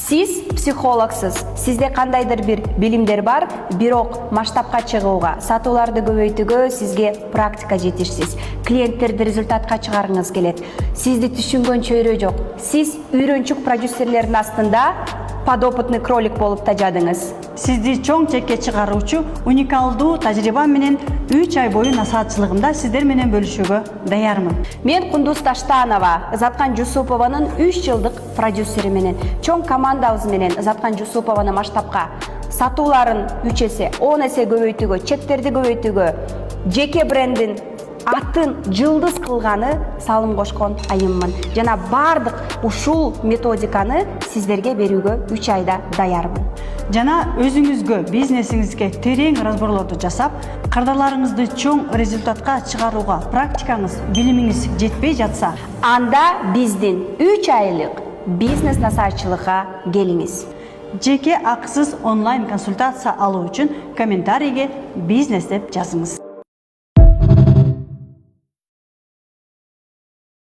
Сиз психологсуз. Сизде кандайдыр бир билимдер бар, бирок масштабка чыгууга, сатууларды көбөйтүүгө сизге практика жетишсиз. Клиенттерди результатка чыгарыңыз келет. Сизди түшүнгөн чөйрө жок. Сиз үйрөнчүк продюсерлердин астында подопытный кролик болуп тажадыңыз. Сизди чоң чекке чыгаруучу уникалдуу тажрыйба менен 3 ай бою насаатчылыгымда сиздер менен бөлүшүүгө даярмын. Мен Кундуз Таштанова, Ызаткан Жусупованын 3 жылдык продюсери менен, чоң командабыз менен Ызаткан Жусупованы масштабка, сатууларын 3 эсе, 10 эсе көбөйтүүгө, чектерди көбөйтүүгө, жеке брендин атын жылдыз кылганы салым кошкон айыммын. Жана бардык ушул методиканы сиздерге берүүгө 3 айда даярмын. Жана өзүңүзгө, бизнесиңизге терең разборлорду жасап, кардарларыңызды чоң результатка чыгарууга практикаңыз, билимиңиз жетпей жатса, анда биздин 3 айлык бизнес насаатчылыкка келиңиз. Жеке акысыз онлайн консультация алуу үчүн комментарийге бизнес деп жазыңыз.